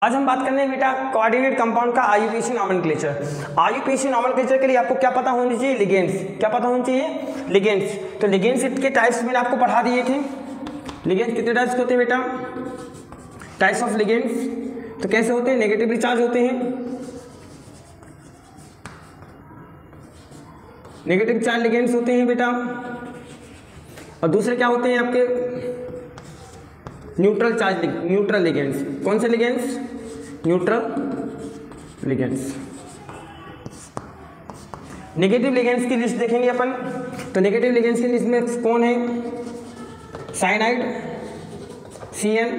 आज हम बात करने हैं बेटा कोऑर्डिनेट कंपाउंड का आईयूपीएसी नोमेनक्लेचर। आईयूपीएसी नोमेनक्लेचर के लिए आपको क्या पता होनी चाहिए? लिगेंड्स। क्या पता होनी चाहिए? लिगेंड्स। तो लिगेंड्स के टाइप्स मैंने आपको पढ़ा दिए थे। लिगेंड्स कितने टाइप्स के होते हैं बेटा? Types of ligands. तो कैसे होते हैं? नेगेटिवली चार्ज होते हैं, नेगेटिव चार्ज लिगेंड्स होते हैं बेटा। और दूसरे क्या होते हैं आपके? Neutral charge, neutral ligands. कौन से ligands? Neutral ligands. Negative ligands की लिस्ट देखेंगे अपन। तो नेगेटिव लिगेंड्स की लिस्ट में कौन है? Cyanide, CN,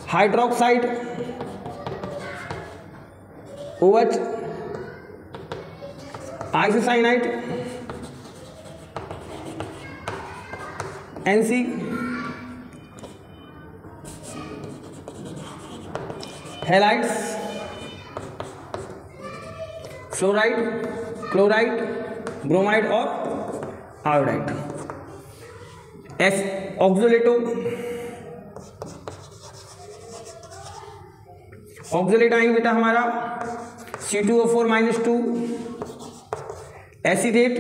hydroxide, OH, isocyanide, NC, halides, fluoride, chloride, bromide और आयोडाइड। ऑक्सोलेटो, ऑक्सोलेट आएंगे बेटा हमारा C2O4-2, एसिडेट,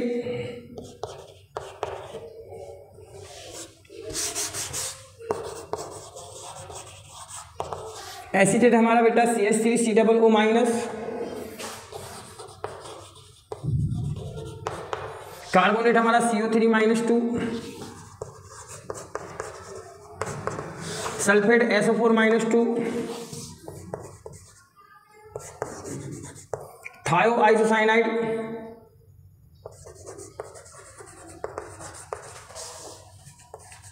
एसिडेट हमारा बेटा CH3COO-, कार्बोनेट हमारा CO3-2, सल्फेट SO4-2, थायो आइसोसाइनाइड,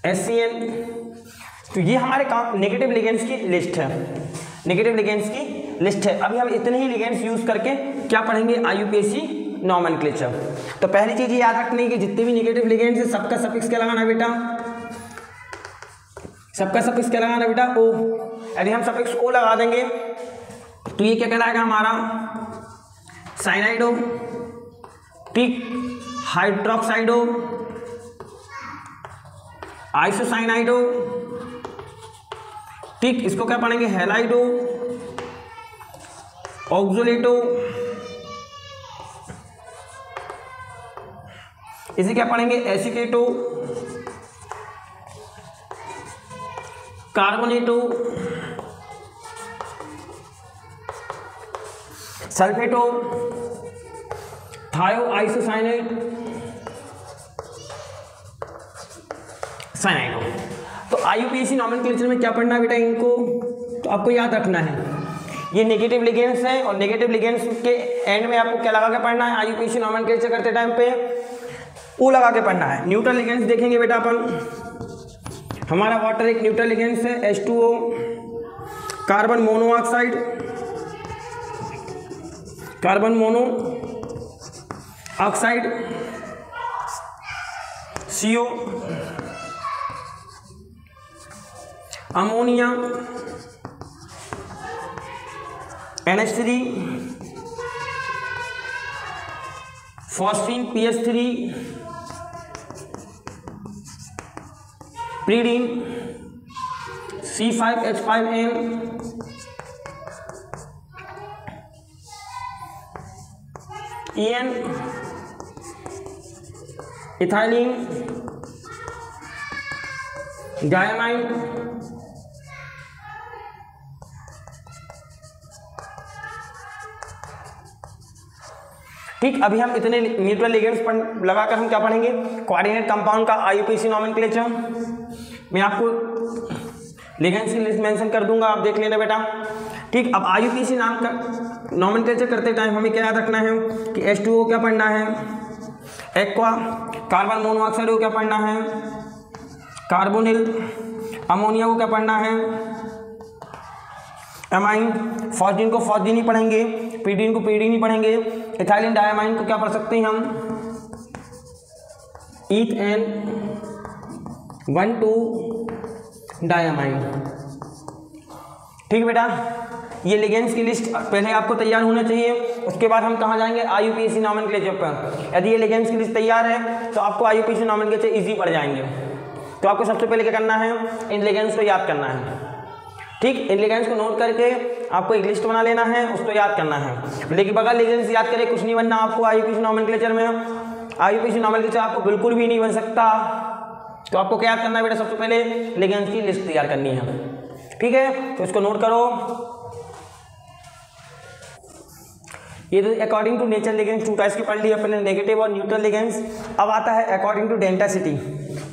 SCN। तो ये हमारे नेगेटिव लिगेंड्स की लिस्ट है, नेगेटिव लिगेंड्स की लिस्ट है। अभी हम इतने ही लिगेंड्स यूज करके क्या पढ़ेंगे? IUPAC nomenclature. तो पहली चीज ये याद रखनी है कि जितने भी नेगेटिव लिगेंड्स है सबका सफिक्स क्या लगाना है बेटा? सबका सफिक्स क्या लगाना है बेटा? O। यदि हम सफिक्स O लगा देंगे तो ये क्या कहलाएगा हमारा? साइनाइडो, ठीक, हाइड्रोक्साइडो, आइसोसाइनाइडो, ठीक, इसको क्या पढ़ेंगे? हैलाइडो, ऑक्सोलेटो, इसे क्या पढ़ेंगे? एसिटेटो, कार्बोनेटो, सल्फेटो, थायो आइसोसाइनेट, साइनाइडो। तो आईयूपीएसी नोमेनक्लेचर में क्या पढ़ना है बेटा इनको? तो आपको याद रखना है ये नेगेटिव लिगेंड्स हैं और नेगेटिव लिगेंड्स के एंड में आपको क्या लगा के पढ़ना है? आईयूपीएसी नोमेनक्लेचर करते टाइम पे O लगा के पढ़ना है। न्यूट्रल लिगेंड्स देखेंगे बेटा अपन। हमारा वाटर एक न्यूट्रल लिगेंड्स है, H2O, carbon monoxide, carbon mono oxide, CO, ammonia, NH3, phosphine PH3, प्रीडीन C5H5N, EN, ethylene, diamine, ठीक। अभी हम इतने न्यूट्रल लिगेंड्स पर लगाकर हम क्या पढ़ेंगे? कोऑर्डिनेट कंपाउंड का आईयूपीएसी नोमेनक्लेचर। मैं आपको लिगेंड्स की लिस्ट मेंशन कर दूंगा, आप देख लेना बेटा, ठीक। अब आईयूपीएसी नाम का नोमेनक्लेचर करते टाइम हमें क्या याद रखना है कि H2O क्या पढ़ना है? एक्वा, कार्बन मोनोऑक्साइड को क्या पढ़ना है? कार्बोनिल, अमोनिया को क्या पढ़ना है? एमाइन, फॉस्फीन को फॉस्फीन ही पढ़ेंगे, पीडीन को पीडीन ही पढ़ेंगे, इथाइलिन डायमाइन को क्या पढ़ सकते हैं हम? ईथेन 1,2 डायमाइन, ठीक बेटा। ये लिगेंड्स की लिस्ट पहले आपको तैयार होना चाहिए, उसके बाद हम कहाँ जाएंगे? आईयूपीएसी नोमेनक्लेचर पर। यदि ये लिगेंड्स की लिस्ट तैयार है तो आपको आईयूपीएसी नोमेनक्लेचर इजी पड़ जाएंगे। तो आपको सबसे पहले क्या करना है? इन लिगेंड्स को याद करना है। ठीक, इन लिगेंड्स को नोट करके आपको एक लिस्ट बना लेना है, उसको याद करना है। लेकिन बगैर लिगेंड्स याद करे कुछ नहीं बनना आपको आईयूपीएसी नोमेनक्लेचर में। आईयूपीएसी नोमेनक्लेचर आपको बिल्कुल भी नहीं बन सकता। तो आपको क्या याद करना है बेटा, सबसे पहले लिगेंड्स की लिस्ट तैयार करनी है। ठीक है, तो इसको नोट करो। ये तो according to nature ligands 2 types की पढ़ ली अपने, नेगेटिव और न्यूट्रल लिगेंड्स। अब आता है अकॉर्डिंग टू डेंसिटी।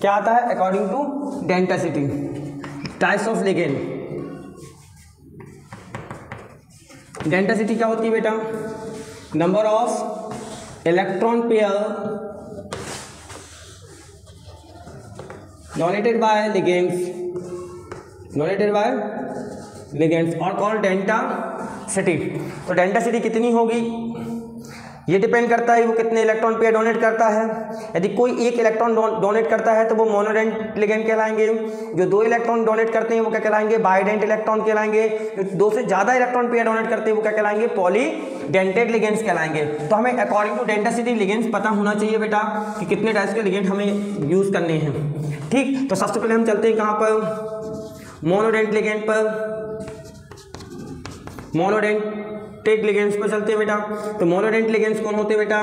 क्या आता है? According to density, types of ligand. Density क्या होती है बेटा? Number of electron pair donated by ligands और कॉल्ड डेंसिटी। तो डेंसिटी कितनी होगी ये डिपेंड करता है वो कितने इलेक्ट्रॉन पेयर डोनेट करता है। यदि कोई एक इलेक्ट्रॉन डोनेट करता है तो वो मोनोडेंट लिगेंड कहलाएंगे। जो 2 इलेक्ट्रॉन डोनेट करते हैं वो क्या कहलाएंगे? बाइडेंट इलेक्ट्रॉन कहलाएंगे। जो 2 से ज़्यादा इलेक्ट्रॉन पेयर डोनेट करते हैं वो क्या कहलाएंगे? पॉलीडेंटेड लिगेंड्स कहलाएंगे। तो हमें अकॉर्डिंग टू डेंसिटी लिगेंड्स पता होना चाहिए बेटा कि कितने टाइप्स के लिगेंड हमें यूज़ करने हैं। ठीक, तो सबसे पहले हम चलते हैं कहाँ पर? मोनोडेंट लिगेंड पर। मोनोडेंटेड लिगेंड्स पर चलते हैं बेटा। तो मोनोडेंट लिगेंड्स कौन होते हैं बेटा?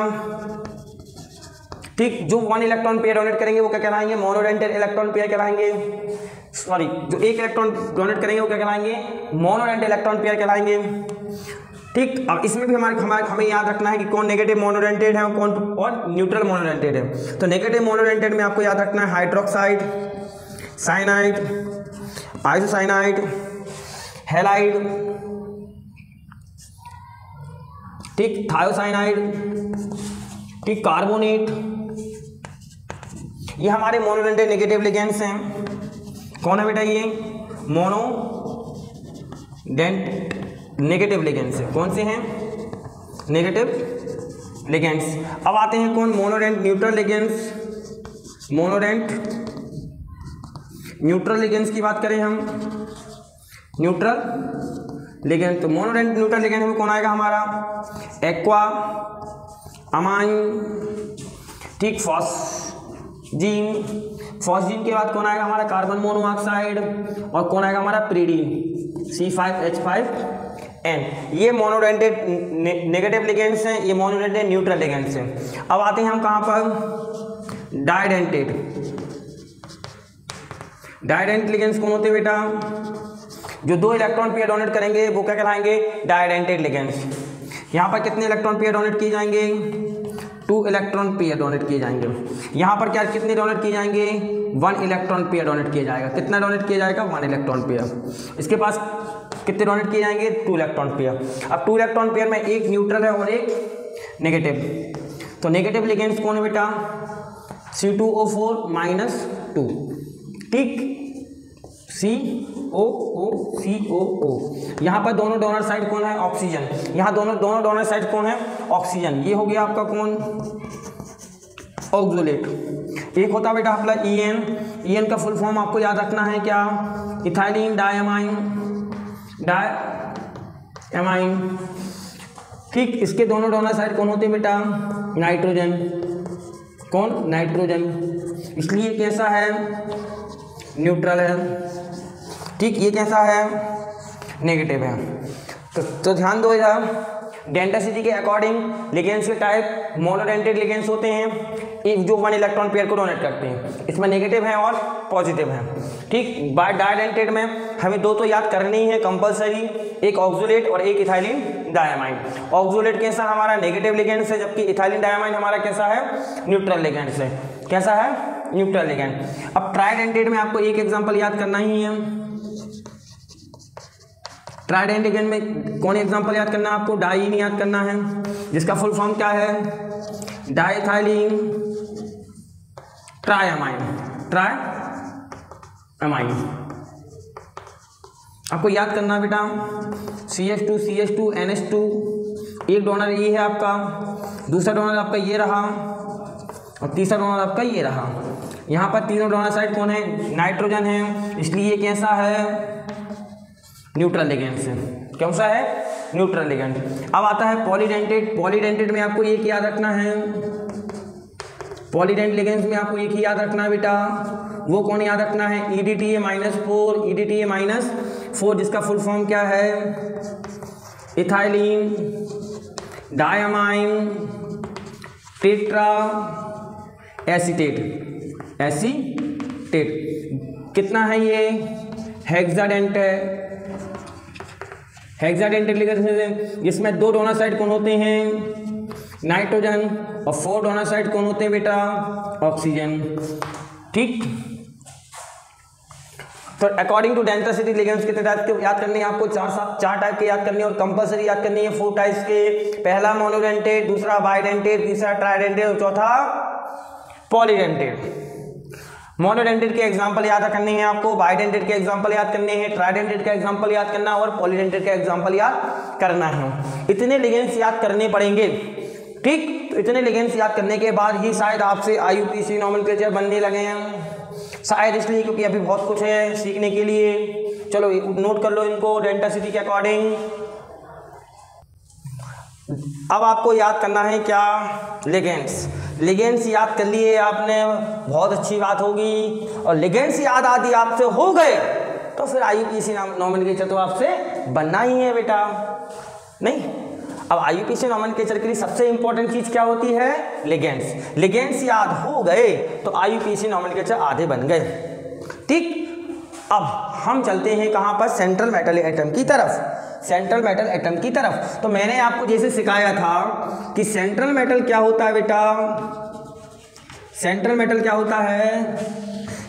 ठीक, जो 1 इलेक्ट्रॉन पेयर डोनेट करेंगे वो क्या कहलाएंगे? मोनोडेंटेड इलेक्ट्रॉन पेयर कहलाएंगे। सॉरी, जो 1 इलेक्ट्रॉन डोनेट करेंगे वो क्या कहलाएंगे? मोनोडेंट इलेक्ट्रॉन पेयर कहलाएंगे। ठीक, अब इसमें भी हमें याद रखना है कि कौन नेगेटिव मोनोडेंटेड है और कौन और न्यूट्रल मोनोडेंटेड है। तो नेगेटिव मोनोडेंटेड में आपको याद रखना है हाइड्रोक्साइड, साइनाइड, आइसोसाइनाइड, हैलाइड, ठीक, थायोसाइनाइड, ठीक, कार्बोनेट, ये हमारे मोनोडेंटेड नेगेटिव लिगेंड्स हैं। कौन है बेटा? ये मोनोडेंट नेगेटिव लिगेंड्स हैं। कौन से हैं? Negative ligands. अब आते हैं कौन? मोनोडेंट न्यूट्रल लिगेंड्स। मोनोडेंट न्यूट्रल लिगेंड्स की बात करें हम, न्यूट्रल लिगेंड, तो मोनोडेंट न्यूट्रल लिगेंड में कौन आएगा हमारा? एक्वा, अमाइन, ठीक, फॉस्जीन। फॉस्जीन के बाद कौन आएगा हमारा? Carbon monoxide. और कौन आएगा हमारा? प्रीडीन, C5H5N। ये मोनोडेंटेड नेगेटिव लिगेंड्स हैं, ये मोनोडेंटेड न्यूट्रल लिगेंड्स हैं। अब आते हैं हम कहाँ पर? डाइडेंटेड। डाइडेंट लिगेंड्स कौन होते हैं बेटा? जो 2 इलेक्ट्रॉन पेयर डोनेट करेंगे वो क्या कहलाएंगे? Didentate ligands. यहाँ पर कितने इलेक्ट्रॉन पेयर डोनेट किए जाएंगे? 2 इलेक्ट्रॉन पेयर डोनेट किए जाएंगे। यहाँ पर क्या कितने डोनेट किए जाएंगे? 1 इलेक्ट्रॉन पेयर डोनेट किया जाएगा। कितना डोनेट किया जाएगा? 1 इलेक्ट्रॉन पेयर। इसके पास कितने डोनेट किए जाएंगे? 2 इलेक्ट्रॉन पेयर। अब 2 इलेक्ट्रॉन पेयर में एक न्यूट्रल है और एक नेगेटिव। तो नेगेटिव लिगेंड्स कौन है बेटा? C2O4-2, ठीक, COO। यहाँ पर दोनों डोनर साइड कौन है? ऑक्सीजन। यहाँ दोनों डोनर साइड कौन है? ऑक्सीजन। ये हो गया आपका कौन? ऑक्सोलेट। एक होता बेटा अपना EN का फुल फॉर्म आपको याद रखना है क्या? इथाइलिन डायमाइन, ठीक। इसके दोनों डोनर साइड कौन होते हैं बेटा? नाइट्रोजन। कौन? नाइट्रोजन। इसलिए कैसा है? न्यूट्रल है, ठीक। ये कैसा है? नेगेटिव है। तो ध्यान दो इधर, डेंसिटी के अकॉर्डिंग लिगेंड्स के टाइप मोनोडेंटेड लिगेंड्स होते हैं जो 1 इलेक्ट्रॉन पेयर को डोनेट करते हैं। इसमें नेगेटिव है और पॉजिटिव है, ठीक। डाइडेंटेड में हमें 2 तो याद करनी ही है कंपलसरी, एक ऑक्सोलेट और एक इथाइलिन डायमाइन। ऑक्सोलेट कैसा हमारा? नेगेटिव लिगेंड से, जबकि इथाइलिन डायमाइन हमारा कैसा है? न्यूट्रल लिगेंड से। कैसा है? Neutral ligand. अब ट्राइडेंटेड में आपको एक एग्जांपल याद करना ही है। ट्राइडेंट लिगेंड में कौन एग्जांपल याद करना है आपको? डाइन याद करना है, जिसका फुल फॉर्म क्या है? डाइथाइलिन ट्राइअमाइन। आपको याद करना है बेटा, CH2 NH2, एक डोनर ये है आपका, दूसरा डोनर आपका ये रहा और तीसरा डोनर आपका ये रहा। यहाँ पर तीनों डोनर साइड कौन है? नाइट्रोजन है, इसलिए ये कैसा है? न्यूट्रल लिगेंड से। कौन सा है? Neutral ligand. अब आता है पॉलीडेंटेड। पॉलीडेंटेड में आपको एक याद रखना है, पॉलीडेंट लिगेंड्स में आपको एक ही याद रखना है बेटा, वो कौन याद रखना है? EDTA-4, EDTA- 4 जिसका फुल फॉर्म क्या है, इथाइलिन डायमाइन टेट्रा एसीटेट, कितना है ये, हेक्साडेंटेट लिखते, जिसमें 2 डोनर साइड कौन होते हैं, नाइट्रोजन, और 4 डोनर साइड कौन होते हैं बेटा, ऑक्सीजन। ठीक, तो अकॉर्डिंग टू डेंसिटी लिगेंड्स कितने टाइप के याद करने हैं आपको, 4 टाइप के याद करने हैं और कंपलसरी याद करनी है 4 टाइप्स के। पहला मोनोडेंटेट, दूसरा बाइडेंटेट, तीसरा ट्राइडेंटेट और चौथा पॉलीडेंटेट। मोनोडेंटेट के एग्जांपल याद करने हैं आपको, बाइडेंटेट के एग्जांपल याद करने हैं, ट्राइडेंटेट का एग्जांपल याद करना और पॉलीडेंटेट का एग्जांपल याद करना है। इतने लिगेंड्स याद करने पड़ेंगे। ठीक, तो इतने लिगेंड्स याद करने के बाद ही शायद आपसे IUPAC नॉमेनक्लेचर बनने लगे हैं, शायद इसलिए क्योंकि अभी बहुत कुछ है सीखने के लिए। चलो नोट कर लो इनको डेंसिटी के अकॉर्डिंग। अब आपको याद करना है क्या, लिगेंड्स याद कर लिए आपने, बहुत अच्छी बात होगी। और लिगेंड्स याद आदि आपसे हो गए तो फिर IUPAC नॉमेनक्लेचर तो आपसे बनना ही है बेटा, नहीं। अब IUPAC नॉमेनक्लेचर के लिए सबसे इंपॉर्टेंट चीज क्या होती है, लिगेंड्स याद हो गए तो IUPAC नॉमेनक्लेचर आधे बन गए। ठीक, अब हम चलते हैं कहां पर, सेंट्रल मेटल एटम की तरफ। तो मैंने आपको जैसे सिखाया था कि सेंट्रल मेटल क्या होता है बेटा, सेंट्रल मेटल क्या होता है,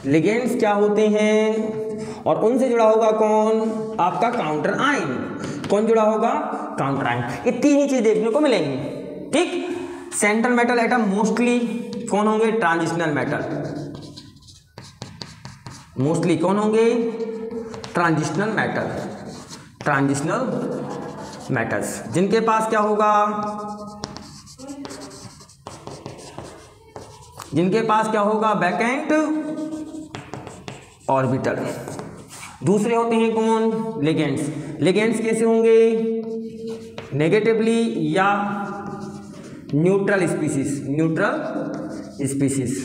लिगेंड्स क्या होते हैं, और उनसे जुड़ा होगा कौन, आपका काउंटर आयन। कौन जुड़ा होगा, काउंटर आयन। ये 3 ही चीज देखने को मिलेंगी। ठीक, सेंट्रल मेटल एटम मोस्टली कौन होंगे, ट्रांजिशनल मेटल्स, जिनके पास क्या होगा, वैकेंट ऑर्बिटल। दूसरे होते हैं कौन, लिगेंड्स कैसे होंगे, नेगेटिवली या न्यूट्रल स्पीसीज।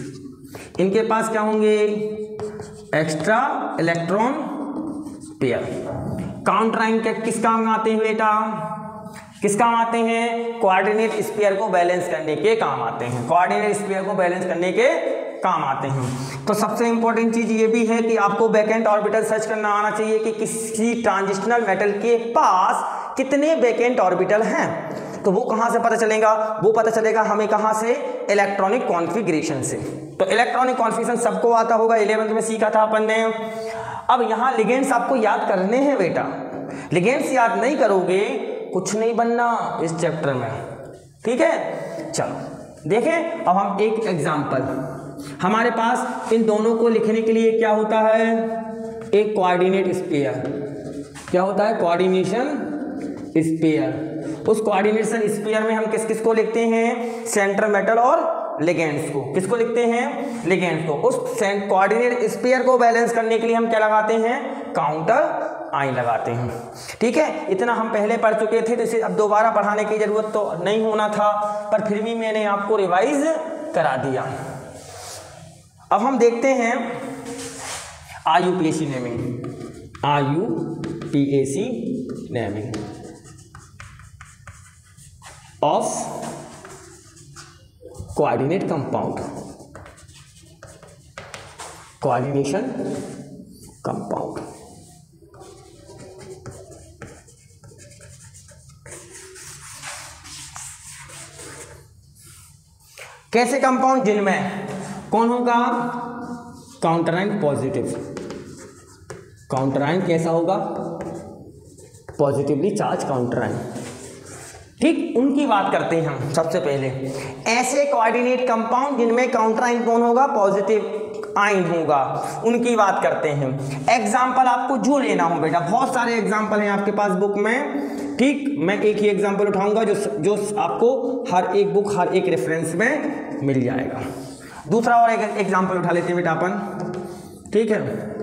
इनके पास क्या होंगे, extra electron pair. Counter ion के किस काम आते हैं बेटा, कोऑर्डिनेट स्फीयर को बैलेंस करने के काम आते हैं। तो सबसे इंपॉर्टेंट चीज ये भी है कि आपको वैकेंट ऑर्बिटल सर्च करना आना चाहिए कि किसी ट्रांजिशनल मेटल के पास कितने वैकेंट ऑर्बिटल हैं। तो वो कहां से पता चलेगा, वो पता चलेगा हमें कहां से, इलेक्ट्रॉनिक कॉन्फ़िगरेशन से। तो इलेक्ट्रॉनिक कॉन्फ़िगरेशन सबको आता होगा, 11th में सीखा था अपन ने। अब यहाँ लिगेंड्स आपको याद करने हैं बेटा, लिगेंड्स याद नहीं करोगे कुछ नहीं बनना इस चैप्टर में। ठीक है, चलो देखें अब हम एक एग्जांपल, हमारे पास इन दोनों को लिखने के लिए क्या होता है, एक कोऑर्डिनेट स्फीयर, क्या होता है, कोऑर्डिनेशन स्फीयर। उस कोऑर्डिनेशन स्फीयर में हम किस किस को लिखते हैं, सेंट्रल मेटल और लिगेंड्स को। किसको लिखते हैं, लिगेंड्स को। उस कोऑर्डिनेट स्फीयर को बैलेंस करने के लिए हम क्या लगाते हैं, काउंटर आयन लगाते हैं। ठीक है, इतना हम पहले पढ़ चुके थे तो इसे अब दोबारा पढ़ाने की जरूरत तो नहीं होना था, पर फिर भी मैंने आपको रिवाइज करा दिया। अब हम देखते हैं IUPAC naming of coordinate compound, coordination compound. कैसे कंपाउंड, जिनमें कौन होगा, counter ion positive. Counter ion कैसा होगा, पॉजिटिवली चार्ज काउंटर आयन। ठीक, उनकी बात करते हैं हम सबसे पहले। ऐसे कोऑर्डिनेट कंपाउंड जिनमें काउंटर आयन कौन होगा, पॉजिटिव आयन होगा, उनकी बात करते हैं। एग्जाम्पल आपको जो लेना हो बेटा, बहुत सारे एग्जाम्पल हैं आपके पास बुक में। ठीक, मैं एक ही एग्जाम्पल उठाऊंगा जो आपको हर एक बुक, हर एक रेफरेंस में मिल जाएगा। दूसरा और एक एग्जाम्पल उठा लेते हैं बेटा अपन। ठीक है,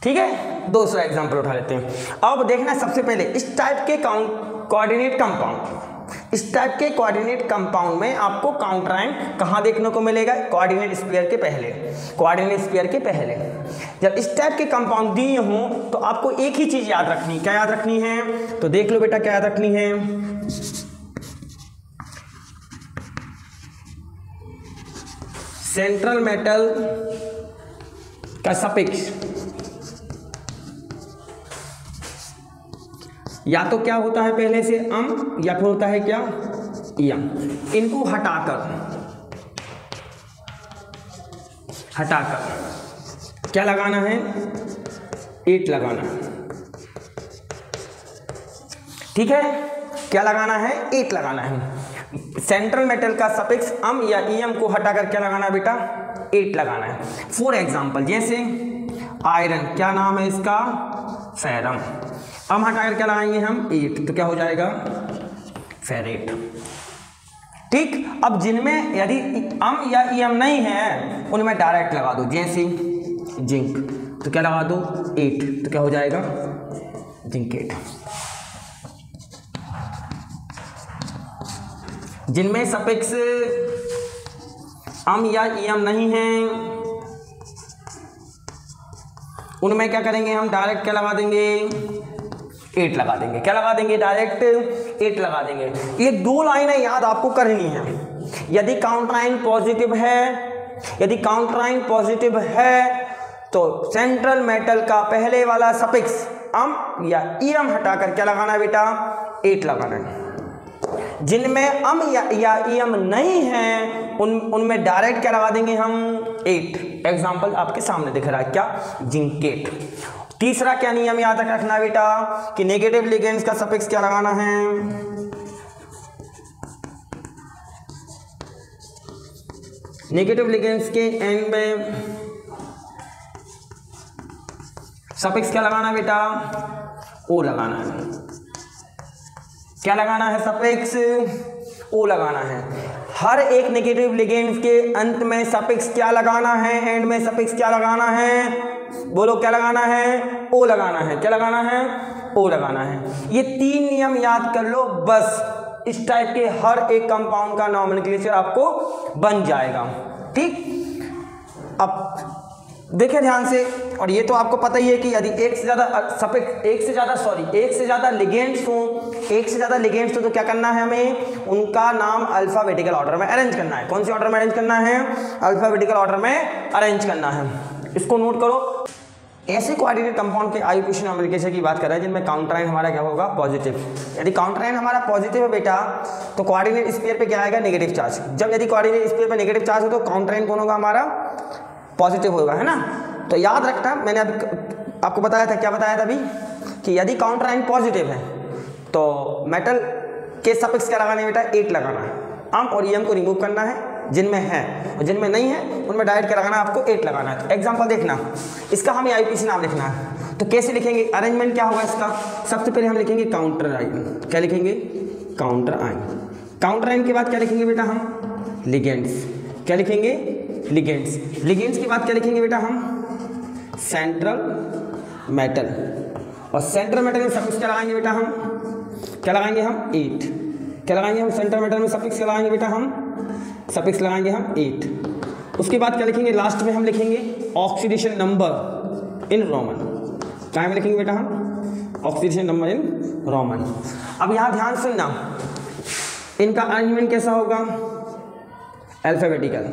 ठीक है, 200 एग्जाम्पल उठा लेते हैं। अब देखना सबसे पहले इस टाइप के कोऑर्डिनेट कंपाउंड, इस टाइप के कोऑर्डिनेट कंपाउंड में आपको काउंटर आयन कहाँ देखने को मिलेगा? कोऑर्डिनेट स्फीयर के पहले। कोऑर्डिनेट स्फीयर के पहले जब इस टाइप के कंपाउंड दिए हों तो आपको एक ही चीज याद रखनी। क्या याद रखनी है? तो देख लो बेटा क्या याद रखनी है। सेंट्रल मेटल का सफिक्स या तो क्या होता है पहले से अम या फिर होता है क्या यम। इनको हटाकर क्या लगाना है? एट लगाना है। ठीक है, क्या लगाना है? एट लगाना है। सेंट्रल मेटल का सफिक्स अम या ईएम को हटाकर क्या लगाना है बेटा? एट लगाना है। फॉर एग्जांपल जैसे आयरन, क्या नाम है इसका? फेरम। अम हटाकर क्या लगाएंगे हम? एट, तो क्या हो जाएगा? फेरेट। ठीक, अब जिनमें यदि अम या ईएम नहीं है उनमें डायरेक्ट लगा दो। जैसे जिंक, तो क्या लगा दो? एट, तो क्या हो जाएगा? जिंकेट। जिनमें सफिक्स अम या ईएम नहीं है उनमें क्या करेंगे हम? डायरेक्ट क्या लगा देंगे? एट लगा देंगे। क्या लगा देंगे? डायरेक्ट एट लगा देंगे। ये दो लाइनें याद आपको करनी है। यदि काउंटर आयन पॉजिटिव है, यदि काउंटर आयन पॉजिटिव है तो सेंट्रल मेटल का पहले वाला सफिक्स अम या ईएम हटाकर क्या लगाना है बेटा? एट लगाना है। जिनमें अम या ईएम नहीं है उनमें डायरेक्ट क्या लगा देंगे हम? एट। एग्जाम्पल आपके सामने दिख रहा है, क्या? जिंकेट। तीसरा क्या नियम याद रखना बेटा कि नेगेटिव लिगेंड्स का सफिक्स क्या लगाना है? नेगेटिव लिगेंड्स के एंड में सफिक्स क्या लगाना है बेटा? ओ लगाना है। क्या लगाना है? सफिक्स ओ लगाना है। हर एक नेगेटिव लिगेंड्स के अंत में सफिक्स क्या लगाना है? एंड में सफिक्स क्या लगाना है? बोलो क्या लगाना है? ओ लगाना है। क्या लगाना है? ओ लगाना है। ये तीन नियम याद कर लो बस। इस टाइप के हर एक कंपाउंड का नॉमेनक्लेचर आपको बन जाएगा। ठीक, अब देखिए ध्यान से। और ये तो आपको पता ही है कि यदि एक से ज्यादा लिगेंड्स हो तो क्या करना है? हमें उनका नाम अल्फाबेटिकल ऑर्डर में अरेंज करना है। कौन से ऑर्डर में अरेंज करना है? अल्फाबेटिकल ऑर्डर में अरेंज करना है। इसको नोट करो। ऐसे कोऑर्डिनेट कंपाउंड के आईयूपीएसी नॉमेनक्लेचर की बात कर रहे हैं जिनमें काउंटर आयन हमारा क्या होगा? पॉजिटिव। यदि काउंटर आयन हमारा पॉजिटिव है बेटा तो कोऑर्डिनेट स्फीयर पे क्या आएगा? Negative charge. जब यदि कोऑर्डिनेट स्फीयर पे नेगेटिव चार्ज हो तो काउंटर आयन कौन होगा? हमारा पॉजिटिव होगा, है ना। तो याद रखना, मैंने अभी आपको बताया था, क्या बताया था अभी, कि यदि काउंटर आयन पॉजिटिव है तो मेटल के सफिक्स क्या लगाना है बेटा? एट लगाना है। अम और ईएम को रिमूव करना है जिनमें है, और जिनमें नहीं है उनमें डायरेक्ट क्या लगाना है? आपको एट लगाना है। एग्जांपल देखना, इसका हमें आईयूपीएसी नाम लिखना है। तो कैसे लिखेंगे? अरेंजमेंट क्या होगा इसका? सबसे पहले हम लिखेंगे काउंटर आयन। क्या लिखेंगे? Counter ion. काउंटर आयन के बाद क्या लिखेंगे बेटा हम? लिगेंड्स। क्या लिखेंगे? लिगेंड्स। लिगेंड्स के बाद क्या लिखेंगे बेटा हम? Central metal. और सेंट्रल मेटल में सफिक्स क्या लगाएंगे बेटा हम? क्या लगाएंगे हम? एट। क्या लगाएंगे हम? सेंट्रल मेटल में सफिक्स क्या लगाएंगे बेटा हम? सफिक्स लगाएंगे हम 8। उसके बाद क्या लिखेंगे? लास्ट में हम लिखेंगे ऑक्सीडेशन नंबर इन रोमन। क्या में लिखेंगे बेटा हम? Oxidation number in Roman. अब यहाँ ध्यान सुनना, इनका अरेंजमेंट कैसा होगा? अल्फाबेटिकल।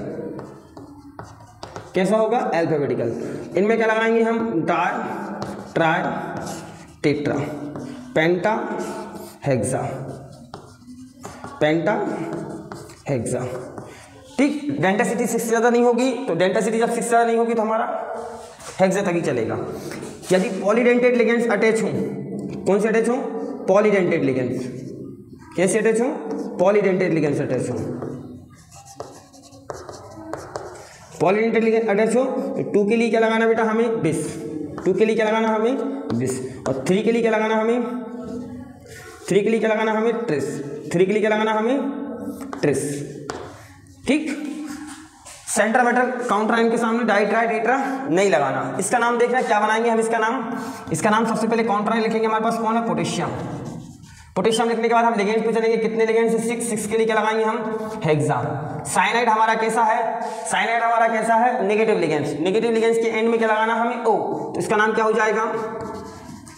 कैसा होगा? अल्फाबेटिकल। इनमें क्या लगाएंगे हम? डाई, ट्राई, टेट्रा, पेंटा, हेक्सा, पेंटा, हेक्सा। ठीक, डेंसिटी 6 से ज़्यादा नहीं होगी तो डेंसिटी जब 6 से ज़्यादा नहीं होगी तो हमारा हेक्सा तक ही चलेगा। यदि पॉलीडेंटेड लिगेंड्स अटैच हों, कौन से अटैच हों? Polydentate ligands. कैसे अटैच हों? पॉलीडेंटेड लिगेंड्स अटैच हों। पॉलीडेंटेड लिगेंड अटैच हो तो 2 के लिए क्या लगाना बेटा हमें? बिस। 2 के लिए क्या लगाना हमें? बिस। और 3 के लिए क्या लगाना हमें? 3 के लिए क्या लगाना हमें? ट्रिस। 3 के लिए क्या लगाना हमें? ट्रिस। ठीक, सेंट्रल मेटल काउंटर आयन के सामने डाई, ट्राई, टेट्रा नहीं लगाना। इसका नाम देखना क्या बनाएंगे हम? इसका नाम सबसे पहले काउंटर आयन लिखेंगे। हमारे पास कौन है? पोटेशियम। पोटेशियम लिखने के बाद हम लिगेंड्स पे चलेंगे, कितने लिगेंड्स है 6 के लिए क्या लगाएंगे हम हेक्सा। साइनाइड हमारा कैसा है, साइनाइड हमारा कैसा है नेगेटिव लिगेंड्स, नेगेटिव लिगेंड्स के एंड में क्या लगाना हमें O, तो इसका नाम क्या हो जाएगा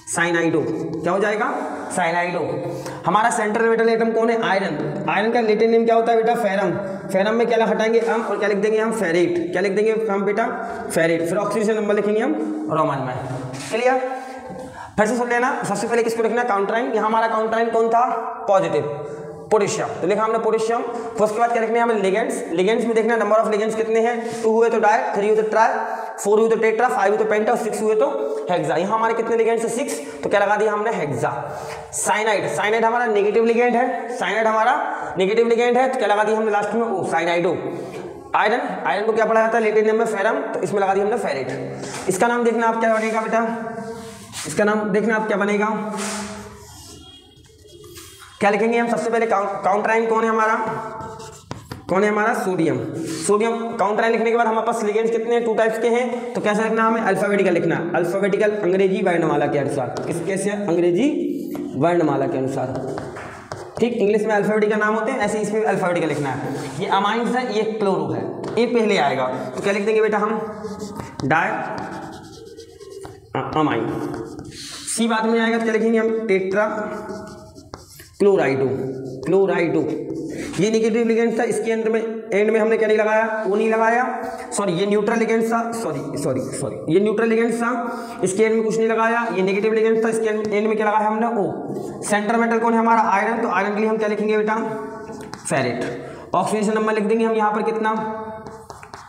साइनाइडो, क्या हो जाएगा साइनाइडो। हमारा सेंट्रल मेटल एटम कौन है आयरन, आयरन का लैटिन नेम क्या होता है बेटा फेरम, फेरम में क्या हटाएंगे हम और क्या लिख देंगे हम फेरेट, क्या लिख देंगे हम बेटा फेरेट, फिर ऑक्सीजन नंबर लिखेंगे हम रोमन में। क्लियर, फिर से सुन लेना, सबसे पहले किसको लिखना काउंटराइन, यहाँ हमारा काउंटराइन कौन था पॉजिटिव पोटेशियम, तो लिखा हमने पोटेशियम। फिर उसके बाद क्या लिखने हमें लिगेंड्स, लिगेंड्स में देखना नंबर ऑफ लिगेंड्स कितने हैं, 2 हुए तो डाई, 3 हुए तो ट्राई, 4 हुए तो टेट्रा, 5 हुए तो पेंटा और 6 हुए तो हेक्सा। यहाँ हमारे कितने लिगेंड्स है 6, तो क्या लगा दिया हमने हेक्सा। साइनाइड, साइनाइड हमारा नेगेटिव लिगेंड है, साइनाइड हमारा नेगेटिव लिगेंड है, तो क्या लगा दिया हमने लास्ट में ओ साइनाइडो। आयरन, आयरन को क्या पढ़ा जाता है लैटिन नेम में फेरम, तो इसमें लगा दिया हमने फेरेट। इसका नाम देखना आप क्या बनेगा बेटा, इसका नाम देखना आप क्या बनेगा, क्या लिखेंगे हम सबसे पहले काउंटराइन कौन है हमारा, कौन है हमारा सोडियम, सोडियम। काउंटराइन लिखने के बाद हमारे पास लिगेंड्स कितने हैं 2 टाइप्स के हैं, तो कैसा लिखना हमें अल्फाबेटिकल लिखना, अल्फाबेटिकल अंग्रेजी वर्णमाला के अनुसार, कैसे अंग्रेजी वर्णमाला के अनुसार, ठीक। इंग्लिश में अल्फाबेटिकल नाम होते हैं, ऐसे इसमें अल्फाबेटिकल लिखना है। ये अमाइंस है, ये क्लोरो है, ये पहले आएगा, तो क्या लिख देंगे बेटा हम डाई अमाइन। सी बाद में आएगा तो क्या लिखेंगे हम टेट्रा क्लोराइडो, क्लोराइडो। ये नेगेटिव लिगेंड था, इसके एंड में हमने क्या नहीं लगाया, वो नहीं लगाया, सॉरी ये न्यूट्रल लिगेंड था, सॉरी ये न्यूट्रल लिगेंड था, इसके एंड में कुछ नहीं लगाया, ये नेगेटिव लिगेंड था, इसके एंड में क्या लगाया हमने ओ। सेंटर मेटल कौन है हमारा आयरन, तो आयरन के लिए हम क्या लिखेंगे बेटा फेरेट। ऑक्सीडेशन नंबर लिख देंगे हम यहाँ पर कितना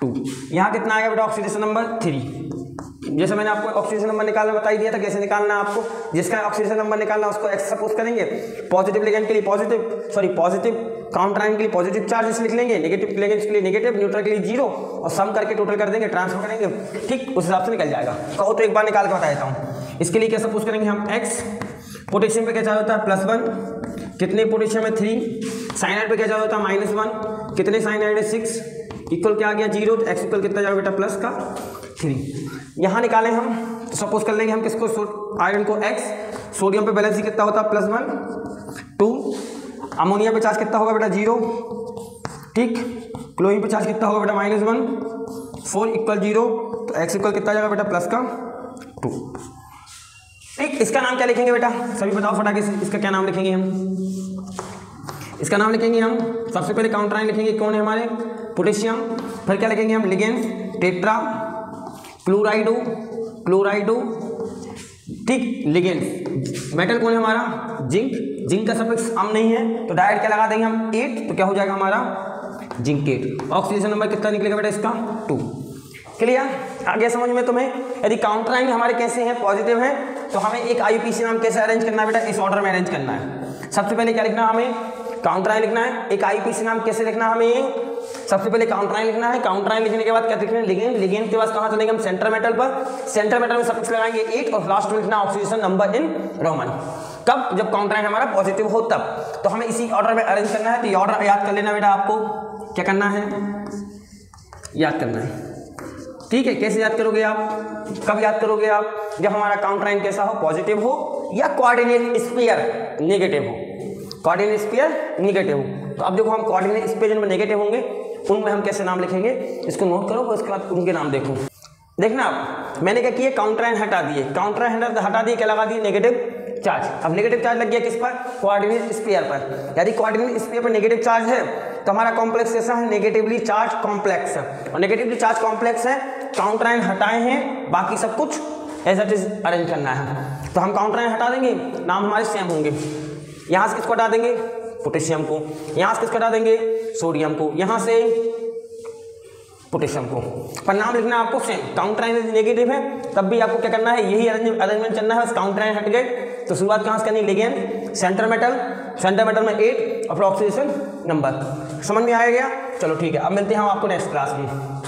2, यहाँ कितना आएगा बेटा ऑक्सीडेशन नंबर 3। जैसे मैंने आपको ऑक्सीजन नंबर निकालना बता ही दिया था, कैसे निकालना है आपको, जिसका ऑक्सीजन नंबर निकालना उसको एक्स सपोज करेंगे, पॉजिटिव लिगेंड के लिए पॉजिटिव काउंटराइन के लिए पॉजिटिव चार्जेस लिख लेंगे, नेगेटिव लिगेंड्स के लिए नेगेटिव, न्यूट्रल के लिए 0 और सम करके टोटल कर देंगे, ट्रांसफर करेंगे, ठीक, उस हिसाब से निकल जाएगा। कहो तो एक बार निकाल के बता देता हूँ। इसके लिए क्या सपोज करेंगे हम एक्स, पोटेशियम पे क्या चार्ज होता है +1, कितने पोटेशियम है 3, साइनाइड पे क्या चार्ज होता है -1, कितने साइनाइड है 6, इक्वल क्या आ गया 0, तो एक्स इक्वल कितना जाएगा बेटा प्लस का 3। यहाँ निकालें हम, तो सपोज कर लेंगे हम किसको आयरन को x, सोडियम पे बैलेंस कितना होता है +1 2, अमोनिया पे चार्ज कितना होगा बेटा 0, ठीक, क्लोरीन पे चार्ज कितना होगा बेटा -1, 4 इक्वल 0, तो x इक्वल कितना जाएगा बेटा प्लस का 2, ठीक। इसका नाम क्या लिखेंगे बेटा सभी बताओ फटाके से, इसका क्या नाम लिखेंगे हम, इसका नाम लिखेंगे हम सबसे पहले काउंटराइन लिखेंगे, कौन है हमारे पोटेशियम, फिर क्या लिखेंगे हम लिगेंड टेट्रा क्लोराइडो, क्लोराइडो, ठीक। लिगेंड मेटल कौन है हमारा जिंक, जिंक का सफिक्स अम नहीं है, तो डायरेक्ट क्या लगा देंगे हम 8, तो क्या हो जाएगा हमारा जिंकेट। ऑक्सीजन नंबर कितना निकलेगा बेटा इसका 2। क्लियर, आगे समझ में तुम्हें। यदि काउंटराइन हमारे कैसे हैं पॉजिटिव हैं, तो हमें एक आईयूपीएसी नाम कैसे अरेंज करना है बेटा, इस ऑर्डर में अरेंज करना है। सबसे पहले क्या लिखना है हमें काउंटराइन लिखना है, एक आईयूपीएसी नाम कैसे लिखना है हमें, सबसे पहले काउंटराइन लिखना है, काउंटराइन लिखने के बाद क्या लिखना है लिगेंड, लिगेंड के बाद कहाँ चलेंगे हम सेंटर मेटल पर, सेंटर मेटल में सफिक्स लगाएंगे 8 और लास्ट में लिखना ऑक्सीडेशन नंबर इन रोमन। कब, जब काउंटराइन हमारा पॉजिटिव हो तब, तो हमें इसी ऑर्डर में अरेंज करना है। तो ये ऑर्डर याद कर लेना बेटा, आपको क्या करना है याद करना है, ठीक है। कैसे याद करोगे आप, कब याद करोगे आप, जब हमारा काउंटराइन कैसा हो पॉजिटिव हो या कोऑर्डिनेट स्फीयर नेगेटिव हो, कोऑर्डिनेट स्फीयर नेगेटिव हो। तो अब देखो हम कोऑर्डिनेट स्फीयर जिनमें नेगेटिव होंगे उनमें हम कैसे नाम लिखेंगे, इसको नोट करो, उसके बाद उनके नाम देखो। देखना आप मैंने क्या किया, काउंटराइन हटा दिए, काउंटराइन हटा दिए, क्या लगा दिए नेगेटिव चार्ज। अब नेगेटिव चार्ज लग गया किस पर, कोऑर्डिनेट स्फीयर पर। यदि कोऑर्डिनेट स्फीयर पर नेगेटिव चार्ज है तो हमारा कॉम्प्लेक्स कैसा है, नेगेटिवली चार्ज कॉम्प्लेक्स है, और नेगेटिवली चार्ज कॉम्प्लेक्स है, काउंटराइन हटाए हैं, बाकी सब कुछ एज इट इज अरेंज करना है। तो हम काउंटराइन हटा देंगे, नाम हमारे सेम होंगे। यहाँ से किसको हटा देंगे पोटेशियम को, यहाँ से किसको हटा देंगे सोडियम को, यहाँ से पोटेशियम को, पर नाम लिखना आपको सेम। काउंटराइन नेगेटिव है तब भी आपको क्या करना है, यही अरेंजमेंट चलना है। बस काउंटराइन हट गए तो शुरुआत कहाँ से करनी, लिगेंड सेंटर मेटल में 8 और फिर ऑक्सीडेशन नंबर। समझ में आ गया, चलो ठीक है। अब मिलते हैं हम आपको नेक्स्ट क्लास में।